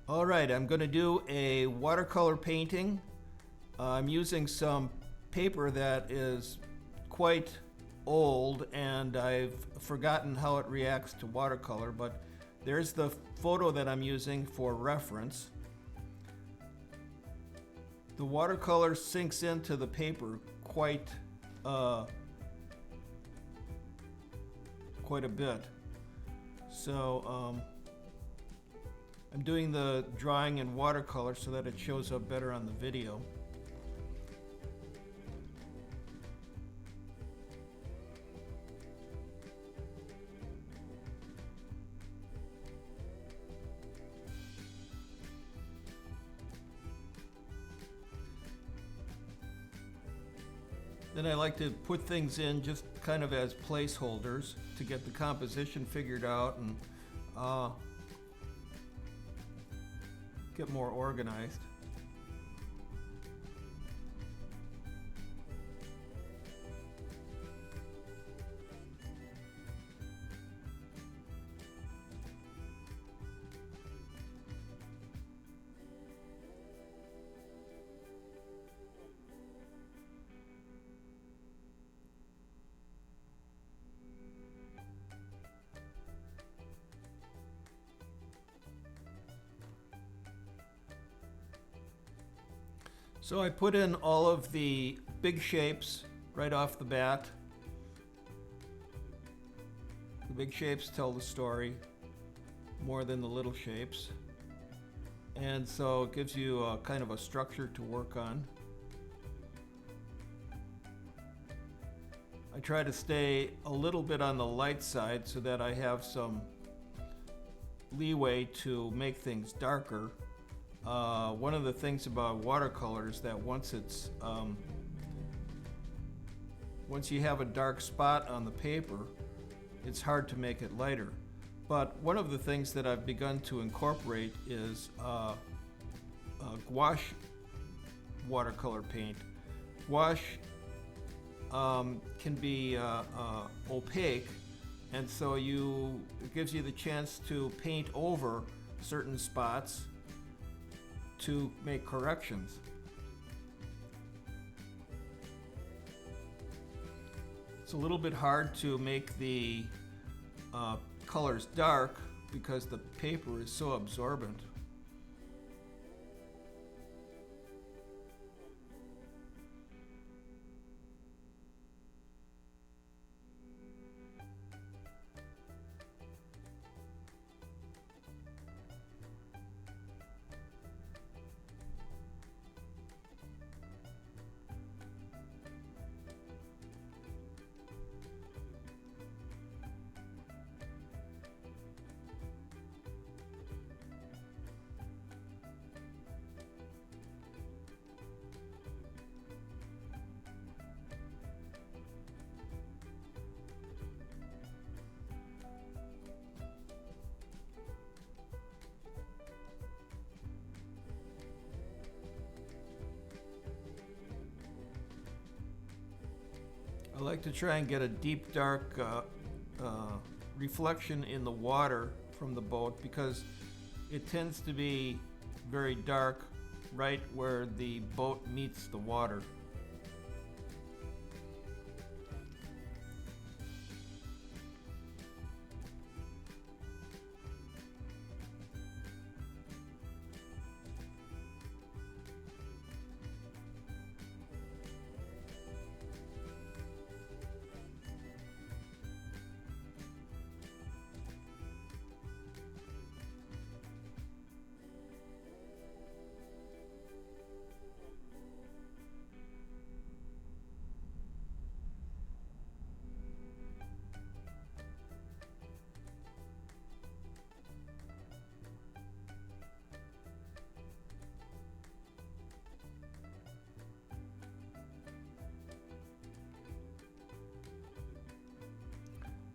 All right, I'm going to do a watercolor painting. I'm using some paper that is quite old and I've forgotten how it reacts to watercolor, but there's the photo that I'm using for reference. The watercolor sinks into the paper quite a bit. So I'm doing the drawing in watercolor so that it shows up better on the video. Then I like to put things in just kind of as placeholders to get the composition figured out and get more organized. So I put in all of the big shapes right off the bat. The big shapes tell the story more than the little shapes. And so it gives you a kind of a structure to work on. I try to stay a little bit on the light side so that I have some leeway to make things darker. One of the things about watercolor is that once you have a dark spot on the paper, it's hard to make it lighter. But one of the things that I've begun to incorporate is gouache watercolor paint. Gouache can be opaque, and so it gives you the chance to paint over certain spots to make corrections. It's a little bit hard to make the colors dark because the paper is so absorbent. I like to try and get a deep dark reflection in the water from the boat because it tends to be very dark right where the boat meets the water.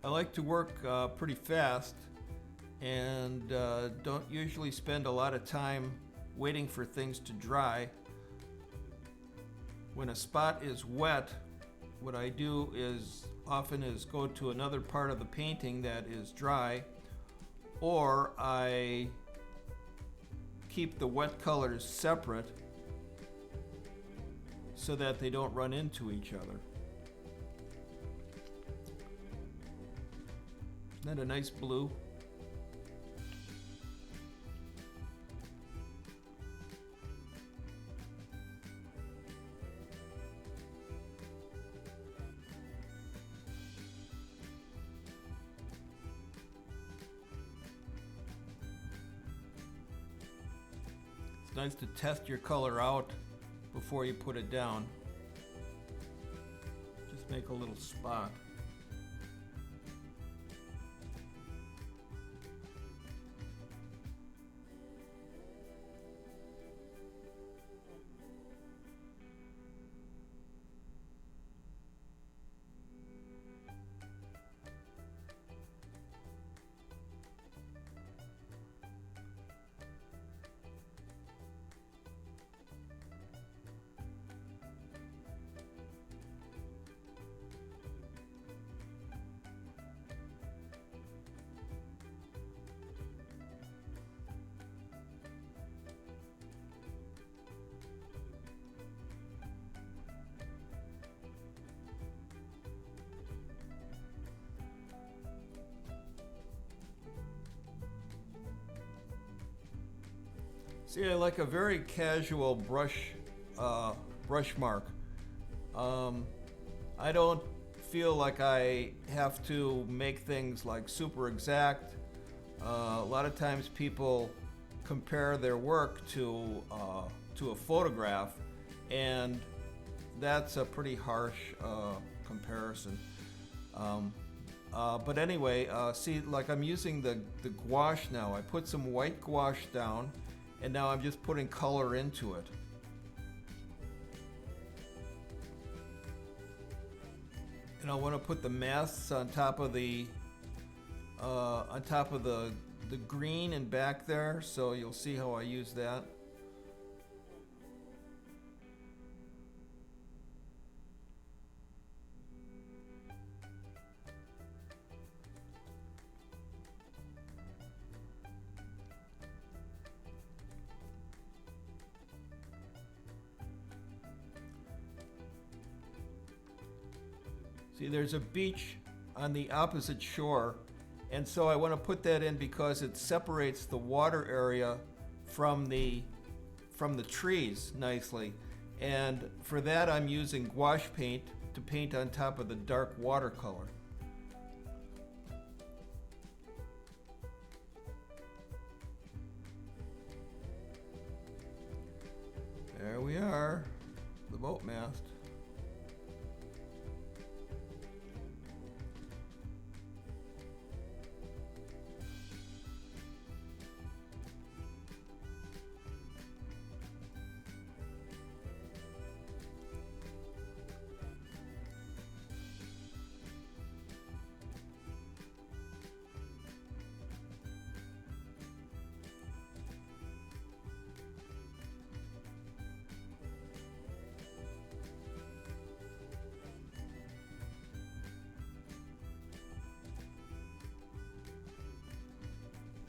I like to work pretty fast and don't usually spend a lot of time waiting for things to dry. When a spot is wet, what I do is often is go to another part of the painting that is dry, or I keep the wet colors separate so that they don't run into each other. Isn't that a nice blue? It's nice to test your color out before you put it down. Just make a little spot. See, I like a very casual brush mark. I don't feel like I have to make things like super exact. A lot of times people compare their work to a photograph, and that's a pretty harsh comparison. But anyway, see, like I'm using the gouache now. I put some white gouache down, and now I'm just putting color into it. And I want to put the masts on top of the green and back there, so you'll see how I use that. See, there's a beach on the opposite shore, and so I want to put that in because it separates the water area from the trees nicely. And for that, I'm using gouache paint to paint on top of the dark watercolor. There we are, the boat mast.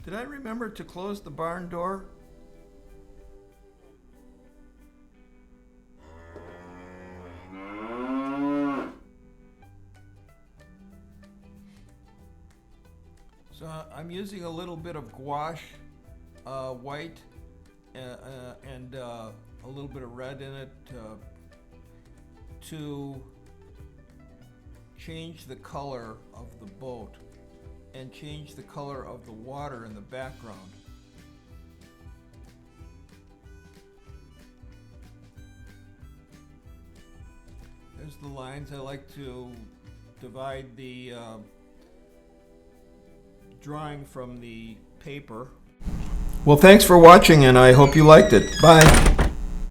Did I remember to close the barn door? So I'm using a little bit of gouache, white, and a little bit of red in it to change the color of the boat and change the color of the water in the background. There's the lines. I like to divide the drawing from the paper. Well, thanks for watching, and I hope you liked it. Bye.